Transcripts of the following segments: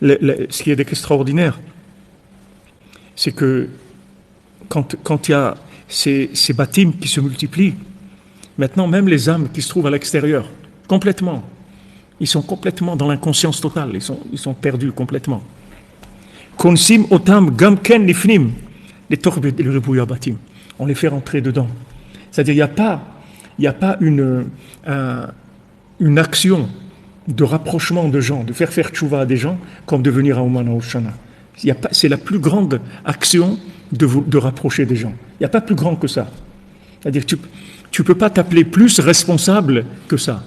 ce qui est extraordinaire, c'est que quand il y a ces bâtiments qui se multiplient, maintenant même les âmes qui se trouvent à l'extérieur, complètement, ils sont complètement dans l'inconscience totale, ils sont perdus complètement. Konsim otam gamken nifnim, les torbe le rebouya bâtim, on les fait rentrer dedans. C'est-à-dire il n'y a pas une action de rapprochement de gens, de faire tchouva à des gens, comme de venir à Ouman Hoshana. C'est la plus grande action de rapprocher des gens. Il n'y a pas plus grand que ça. C'est-à-dire que tu ne peux pas t'appeler plus responsable que ça.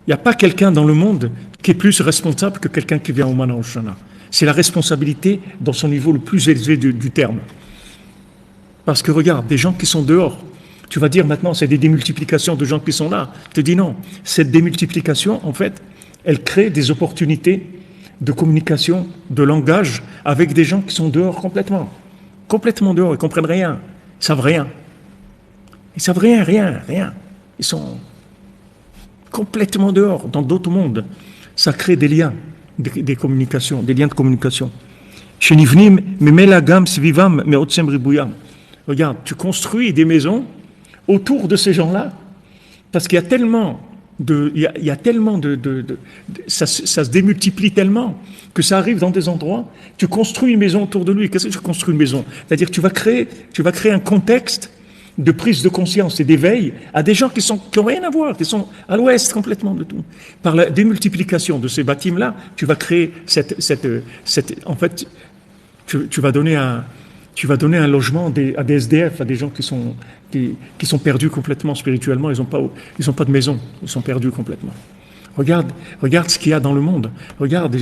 Il n'y a pas quelqu'un dans le monde qui est plus responsable que quelqu'un qui vient à Ouman Hoshana. C'est la responsabilité dans son niveau le plus élevé du terme. Parce que regarde, des gens qui sont dehors, tu vas dire maintenant c'est des démultiplications de gens qui sont là. Je te dis non, cette démultiplication, en fait, elle crée des opportunités de communication, de langage avec des gens qui sont dehors complètement. Complètement dehors, ils ne comprennent rien, ils savent rien. Ils savent rien. Ils sont complètement dehors, dans d'autres mondes. Ça crée des liens, des communications, des liens de communication. Shenivnim, memelagam svivam, meotsem ribuyam. Regarde, tu construis des maisons autour de ces gens-là, parce qu'il y a tellement ça se démultiplie tellement que ça arrive dans des endroits, tu construis une maison autour de lui. Qu'est-ce que tu construis une maison? C'est-à-dire tu vas créer un contexte de prise de conscience et d'éveil à des gens qui n'ont rien à voir, qui sont à l'ouest complètement de tout. Par la démultiplication de ces bâtiments-là, tu vas créer en fait, tu vas donner un logement à des SDF, à des gens qui sont perdus complètement spirituellement, ils n'ont pas de maison, ils sont perdus complètement. Regarde ce qu'il y a dans le monde. Regarde,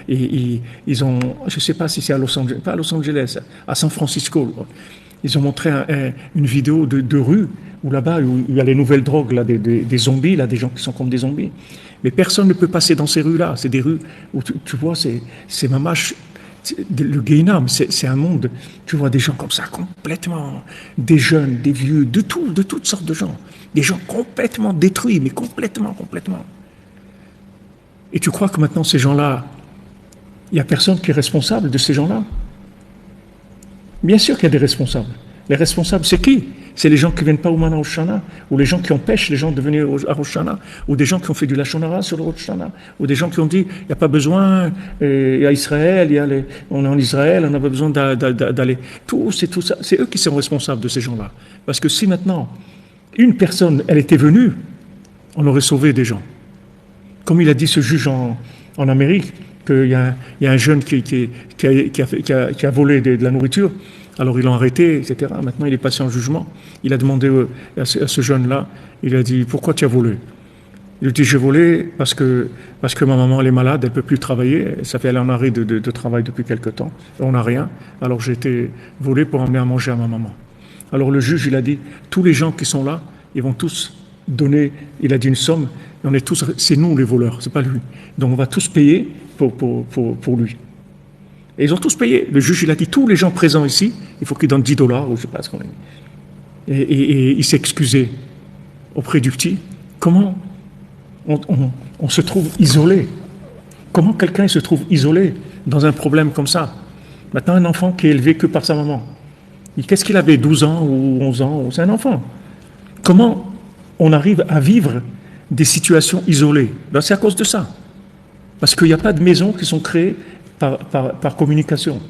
ils ont, je ne sais pas si c'est à Los Angeles, pas à Los Angeles, à San Francisco. Ils ont montré une vidéo de rue où là-bas, où il y a les nouvelles drogues, là, des zombies, là, des gens qui sont comme des zombies. Mais personne ne peut passer dans ces rues-là. C'est des rues où tu vois, c'est mamache. Le Guéinam, c'est un monde, tu vois des gens comme ça, complètement, des jeunes, des vieux, de toutes sortes de gens. Des gens complètement détruits, mais complètement. Et tu crois que maintenant ces gens-là, il n'y a personne qui est responsable de ces gens-là? Bien sûr qu'il y a des responsables. Les responsables, c'est qui? C'est les gens qui ne viennent pas au Mana Hoshana, ou les gens qui empêchent les gens de venir à Hoshana, ou des gens qui ont fait du Lachonara sur le Hoshana, ou des gens qui ont dit, il n'y a pas besoin, il y a Israël, on est en Israël, on n'a pas besoin d'aller. Tout ça, c'est eux qui sont responsables de ces gens-là. Parce que si maintenant, une personne, elle était venue, on aurait sauvé des gens. Comme il a dit ce juge en Amérique, qu'il y a un jeune qui a volé de la nourriture, alors ils l'ont arrêté, etc. Maintenant, il est passé en jugement. Il a demandé à ce jeune-là, il a dit, pourquoi tu as volé? Il a dit, j'ai volé parce que ma maman, elle est malade, elle ne peut plus travailler, elle est en arrêt de travail depuis quelque temps, on n'a rien, alors j'ai été volé pour amener à manger à ma maman. Alors le juge, il a dit, tous les gens qui sont là, ils vont tous donner, il a dit une somme, c'est nous les voleurs, c'est pas lui. Donc on va tous payer pour lui. Et ils ont tous payé. Le juge, il a dit, tous les gens présents ici, il faut qu'ils donnent $10, ou je sais pas ce qu'on a mis. Et il s'est excusé auprès du petit. Comment on se trouve isolé? Comment quelqu'un se trouve isolé dans un problème comme ça? Maintenant, un enfant qui est élevé que par sa maman. Qu'est-ce qu'il avait, 12 ans ou 11 ans? C'est un enfant. Comment on arrive à vivre des situations isolées? Ben, c'est à cause de ça. Parce qu'il n'y a pas de maisons qui sont créées par communication.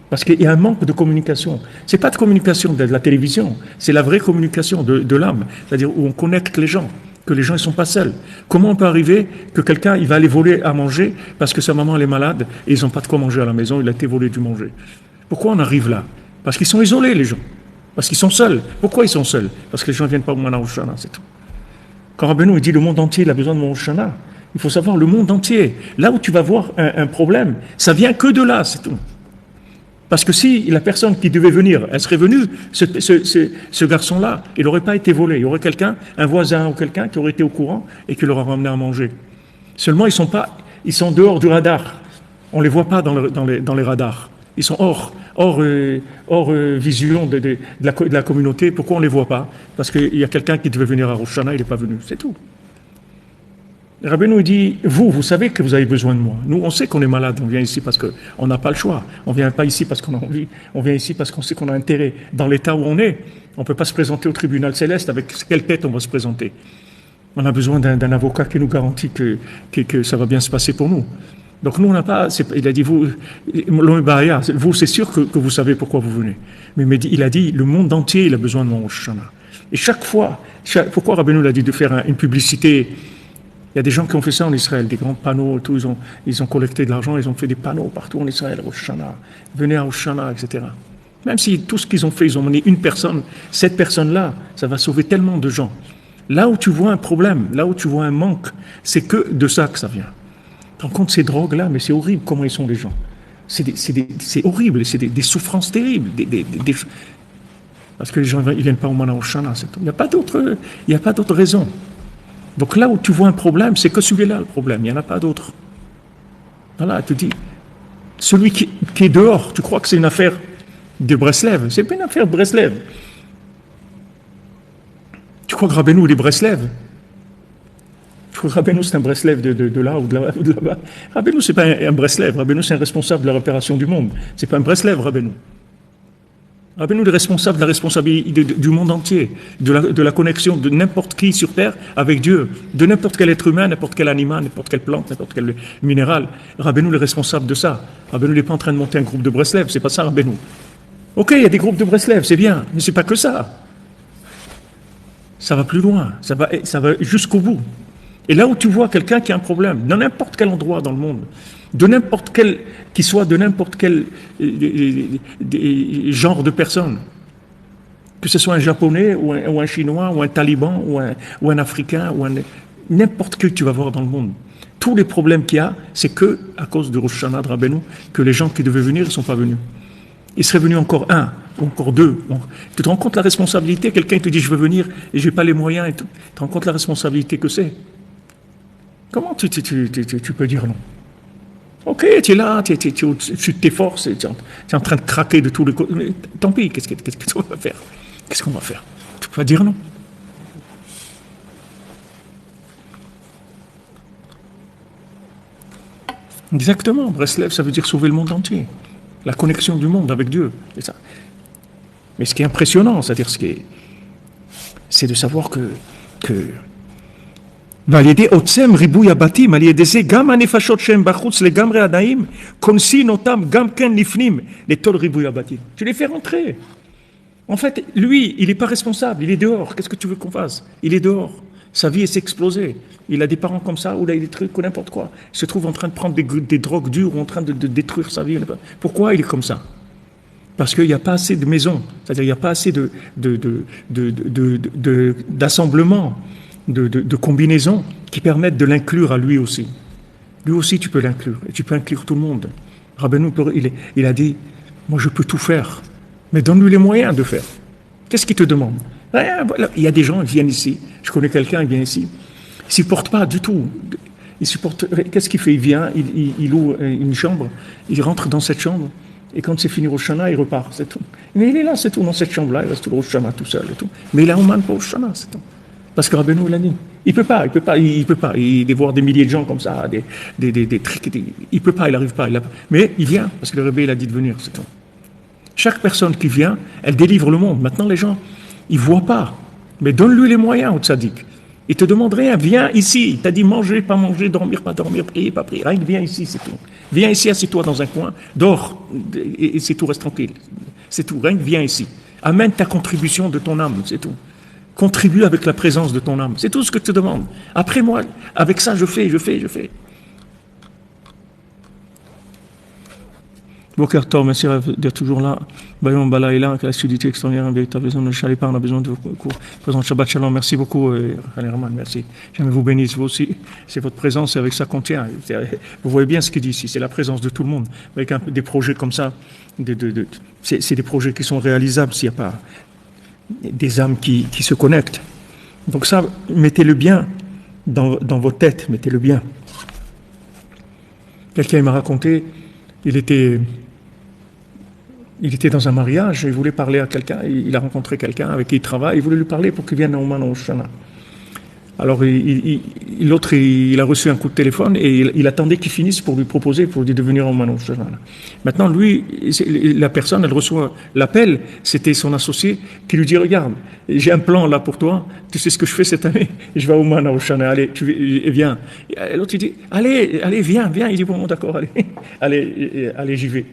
Parce qu'il y a un manque de communication. Ce n'est pas de communication de la télévision, c'est la vraie communication de l'âme, c'est-à-dire où on connecte les gens, que les gens ne sont pas seuls. Comment on peut arriver que quelqu'un il va aller voler à manger parce que sa maman elle est malade et ils n'ont pas de quoi manger à la maison, il a été volé du manger? Pourquoi on arrive là? Parce qu'ils sont isolés les gens, parce qu'ils sont seuls. Pourquoi ils sont seuls? Parce que les gens ne viennent pas au Mana Hoshana, c'est tout. Quand Rabbeinu il dit le monde entier il a besoin de mon Hoshana, il faut savoir le monde entier. Là où tu vas voir un problème, ça vient que de là, c'est tout. Parce que si la personne qui devait venir, elle serait venue, ce garçon-là, il n'aurait pas été volé. Il y aurait quelqu'un, un voisin ou quelqu'un qui aurait été au courant et qui l'aurait ramené à manger. Seulement, ils sont dehors du radar. On ne les voit pas dans les radars. Ils sont hors vision de la communauté. Pourquoi on ne les voit pas? Parce qu'il y a quelqu'un qui devait venir à Rosh Hashanah, il n'est pas venu. C'est tout. Rabbeinu dit, vous savez que vous avez besoin de moi. Nous, on sait qu'on est malade, on vient ici parce qu'on n'a pas le choix. On ne vient pas ici parce qu'on a envie, on vient ici parce qu'on sait qu'on a intérêt. Dans l'état où on est, on ne peut pas se présenter au tribunal céleste, avec quelle tête on va se présenter. On a besoin d'un avocat qui nous garantit que ça va bien se passer pour nous. Donc nous, on n'a pas, il a dit, vous, c'est sûr que vous savez pourquoi vous venez. Mais il a dit, le monde entier, il a besoin de mon Rosh Hashanah. Et chaque fois, pourquoi Rabbeinu l'a dit de faire une publicité? Il y a des gens qui ont fait ça en Israël, des grands panneaux, tout, ils ont collecté de l'argent, ils ont fait des panneaux partout en Israël, Rosh Hashanah, venez à Rosh Hashanah, etc. Même si tout ce qu'ils ont fait, ils ont mené une personne, cette personne-là, ça va sauver tellement de gens. Là où tu vois un problème, là où tu vois un manque, c'est que de ça que ça vient. Tu te rends compte, ces drogues-là, mais c'est horrible comment ils sont les gens. C'est horrible, c'est des souffrances terribles. Parce que les gens ils viennent pas au Mana Rosh Hashanah, c'est tout. Il n'y a pas d'autre raison. Donc là où tu vois un problème, c'est que celui-là le problème, il n'y en a pas d'autre. Voilà, tu dis, celui qui est dehors, tu crois que c'est une affaire de Breslev. C'est pas une affaire de Breslev. Tu crois que Rabbeinu il est Breslev? Tu crois que Rabbeinu c'est un Breslev de là ou de là-bas? Rabbeinu c'est pas un Breslev, Rabbeinu c'est un responsable de la réparation du monde. C'est pas un Breslev, Rabbeinu. Rabbeinu est responsable de la responsabilité du monde entier, de la connexion de n'importe qui sur Terre avec Dieu, de n'importe quel être humain, n'importe quel animal, n'importe quelle plante, n'importe quel minéral. Rabbeinu est responsable de ça. Rabbeinu n'est pas en train de monter un groupe de Breslev, c'est pas ça Rabbeinu. Ok, il y a des groupes de Breslev, c'est bien, mais c'est pas que ça. Ça va plus loin, ça va jusqu'au bout. Et là où tu vois quelqu'un qui a un problème, dans n'importe quel endroit dans le monde, qui soit de n'importe quel genre de personne, que ce soit un japonais ou un chinois ou un taliban ou un africain n'importe qui tu vas voir dans le monde. Tous les problèmes qu'il y a, c'est que à cause de Rosh Hashanah de Rabbeinu, que les gens qui devaient venir ne sont pas venus. Il serait venu encore un, ou encore deux. Donc, tu te rends compte la responsabilité? Quelqu'un te dit je veux venir et je n'ai pas les moyens. Et tu te rends compte la responsabilité que c'est? Comment tu peux dire non? Ok, tu es là, tu es au-dessus de tes forces, tu es en train de craquer de tous les côtés. Mais tant pis, qu'est-ce qu'on va faire? Qu'est-ce qu'on va faire? Tu peux pas dire non. Exactement, Breslev, ça veut dire sauver le monde entier. La connexion du monde avec Dieu. C'est ça. Mais ce qui est impressionnant, c'est-à-dire c'est de savoir que tu les fais rentrer. En fait, lui, il n'est pas responsable, il est dehors. Qu'est-ce que tu veux qu'on fasse? Il est dehors. Sa vie est explosée. Il a des parents comme ça, ou il a des trucs, ou n'importe quoi. Il se trouve en train de prendre des drogues dures, ou en train de détruire sa vie. Pourquoi il est comme ça? Parce qu'il n'y a pas assez de maisons. C'est-à-dire, il n'y a pas assez d'assemblements, de combinaisons qui permettent de l'inclure à lui aussi. Lui aussi, tu peux l'inclure. Et tu peux inclure tout le monde. Rabbeinu, il a dit, moi, je peux tout faire. Mais donne-lui les moyens de faire. Qu'est-ce qu'il te demande? Voilà. Il y a des gens qui viennent ici. Je connais quelqu'un qui vient ici. Il ne supporte pas du tout. Qu'est-ce qu'il fait? Il vient, il loue une chambre, il rentre dans cette chambre, et quand c'est fini Rosh Hashanah, il repart, c'est tout. Mais il est là, c'est tout, dans cette chambre-là, il reste tout le Rosh Hashanah tout seul et tout. Mais il est Oman pour Rosh Hashanah, c'est tout. Parce que Rabbeinu l'a dit. Il peut pas. Il voir des milliers de gens comme ça, des trucs, il peut pas, il n'arrive pas. Mais il vient, parce que le Rebbe, il a dit de venir, c'est tout. Chaque personne qui vient, elle délivre le monde. Maintenant, les gens, ils voient pas. Mais donne-lui les moyens au tzaddik. Il te demande rien, viens ici. Il t'a dit manger, pas manger, dormir, pas dormir, prier, pas prier. Rien que viens ici, c'est tout. Viens ici, assieds-toi dans un coin, dors, et c'est tout, reste tranquille. C'est tout, rien que viens ici. Amène ta contribution de ton âme, c'est tout. Contribue avec la présence de ton âme. C'est tout ce que je te demande. Après moi, avec ça, je fais. Boker Tov, merci d'être toujours là. Bayom Balaïla, que la studiité extraordinaire, un véritable besoin de Chalépar, on a besoin de vos cours. Présent Shabbat Shalom, merci beaucoup, Rahman, merci. J'aimerais vous bénisse, vous aussi. C'est votre présence, et avec ça qu'on tient. Vous voyez bien ce qu'il dit ici, c'est la présence de tout le monde. Avec des projets comme ça, c'est des projets qui sont réalisables s'il n'y a pas des âmes qui se connectent. Donc ça, mettez-le bien dans vos têtes, mettez-le bien. Quelqu'un m'a raconté, il était dans un mariage, il voulait parler à quelqu'un, il a rencontré quelqu'un avec qui il travaille, il voulait lui parler pour qu'il vienne au Oman au Rosh Hashanah. Alors l'autre, il a reçu un coup de téléphone et il attendait qu'il finisse pour lui proposer, pour lui devenir un Mano Shana. Maintenant, lui, la personne, elle reçoit l'appel, c'était son associé qui lui dit, regarde, j'ai un plan là pour toi, tu sais ce que je fais cette année, je vais au Mano Shana, allez, viens. Et l'autre, il dit, allez, viens. Il dit, bon, d'accord, allez, j'y vais.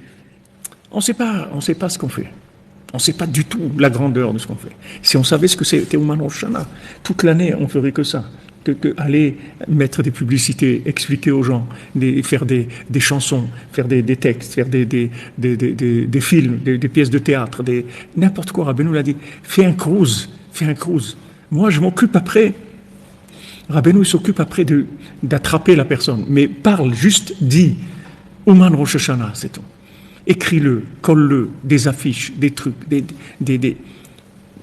On sait pas ce qu'on fait. On ne sait pas du tout la grandeur de ce qu'on fait. Si on savait ce que c'était Ouman Rosh Hashanah, toute l'année, on ne ferait que ça. Que aller mettre des publicités, expliquer aux gens, faire des chansons, faire des textes, faire des films, des pièces de théâtre, n'importe quoi. Rabbeinu l'a dit, fais un cruise. Moi, je m'occupe après. Rabbeinu s'occupe après d'attraper la personne. Mais parle, juste dis, Ouman Rosh Hashanah, c'est tout. Écris-le, colle-le, des affiches, des trucs,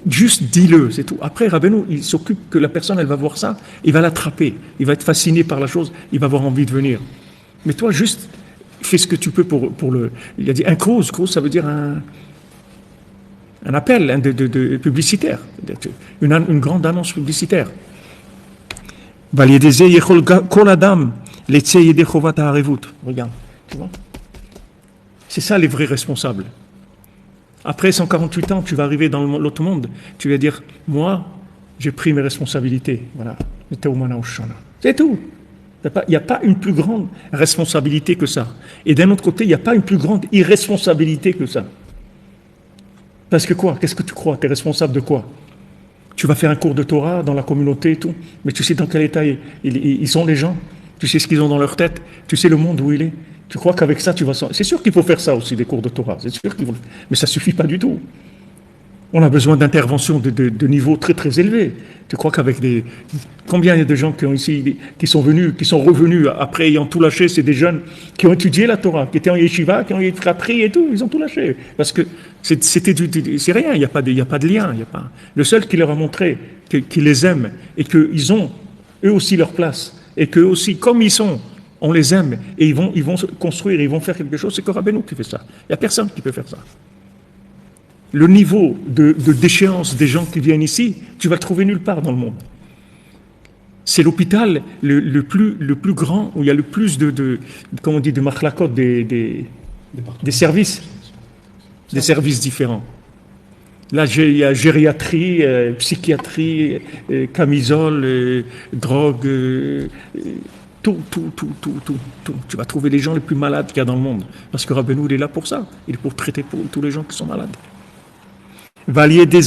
juste dis-le, c'est tout. Après, Rabbeinu, il s'occupe que la personne, elle va voir ça, il va l'attraper, il va être fasciné par la chose, il va avoir envie de venir. Mais toi, juste, fais ce que tu peux pour le... Il a dit un cause, ça veut dire un appel de publicitaire, une grande annonce publicitaire. Regarde, tu vois. C'est ça les vrais responsables. Après 148 ans, tu vas arriver dans l'autre monde, tu vas dire, moi, j'ai pris mes responsabilités. Voilà, c'est tout. Il n'y a pas une plus grande responsabilité que ça. Et d'un autre côté, il n'y a pas une plus grande irresponsabilité que ça. Parce que quoi? Qu'est-ce que tu crois? Tu es responsable de quoi? Tu vas faire un cours de Torah dans la communauté et tout, mais tu sais dans quel état ils sont les gens? Tu sais ce qu'ils ont dans leur tête? Tu sais le monde où il est? Tu crois qu'avec ça, tu vas... C'est sûr qu'il faut faire ça aussi, des cours de Torah. C'est sûr qu'il faut... Mais ça ne suffit pas du tout. On a besoin d'interventions de niveau très très élevé. Tu crois qu'avec des... Combien il y a de gens qui sont revenus après ayant tout lâché? C'est des jeunes qui ont étudié la Torah, qui étaient en yeshiva, qui ont appris et tout. Ils ont tout lâché. Parce que c'est rien, il n'y a pas de lien. Le seul qui leur a montré qu'ils les aiment et qu'ils ont eux aussi leur place et qu'eux aussi, comme ils sont, on les aime et ils vont se construire, ils vont faire quelque chose, c'est que Rabbeinu qui fait ça. Il n'y a personne qui peut faire ça. Le niveau de déchéance des gens qui viennent ici, tu vas le trouver nulle part dans le monde. C'est l'hôpital le plus grand, où il y a le plus de machlakot, des services différents. Là, il y a gériatrie, psychiatrie, camisole, drogue, tout. Tu vas trouver les gens les plus malades qu'il y a dans le monde. Parce que Rabbeinu, il est là pour ça. Il est pour traiter tous les gens qui sont malades. Avec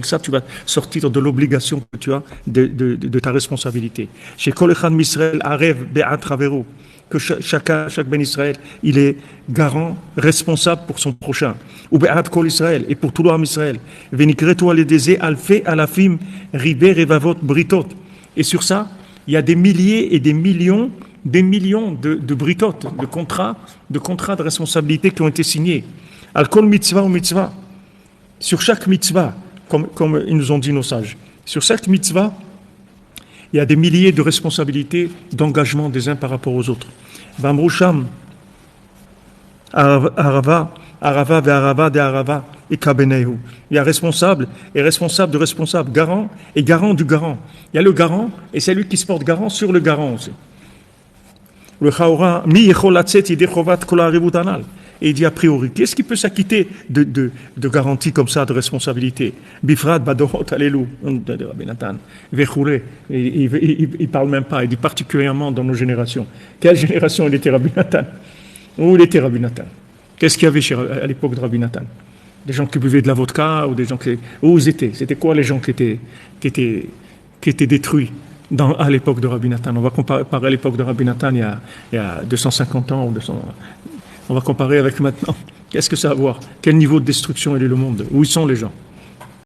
ça, tu vas sortir de l'obligation que tu as de ta responsabilité. Chez Kol Echad Misraël, Arev Be'at Ravero, que chaque Ben Israël, il est garant, responsable pour son prochain. Ou Be'at Kol Israël, et pour tout l'homme Israël. Venikretu Aledeze Alfe Alafim Ribe Revavot Britot. Et sur ça, il y a des milliers et des millions de britotes, de contrats de responsabilité qui ont été signés. Al-Kol mitzvah ou mitzvah. Sur chaque mitzvah, comme ils nous ont dit nos sages, sur chaque mitzvah, il y a des milliers de responsabilités, d'engagement des uns par rapport aux autres. Vamrusham, Arava de Arava et Kabenehu. Il y a responsable et responsable de responsable, garant et garant du garant. Il y a le garant et c'est lui qui se porte garant sur le garant aussi. Le Chaora, mi yecholatzet yidechovat kol harivut anal. Et il dit a priori, qu'est-ce qui peut s'acquitter de garantie comme ça, de responsabilité? Bifrat, Badorot, Alelu, de Rabbi Nathan, Vechouré, il parle même pas, il dit particulièrement dans nos générations. Quelle génération il était Rabbi Nathan? Où il était Rabbi Nathan? Qu'est-ce qu'il y avait à l'époque de Rabbi Nathan? Des gens qui buvaient de la vodka ou des gens qui... Où ils étaient? C'était quoi les gens qui étaient détruits à l'époque de Rabbi Nathan? On va comparer à l'époque de Rabbi Nathan il y a 250 ans ou 200 ans. On va comparer avec maintenant. Qu'est-ce que ça a à voir? Quel niveau de destruction est le monde? Où sont les gens?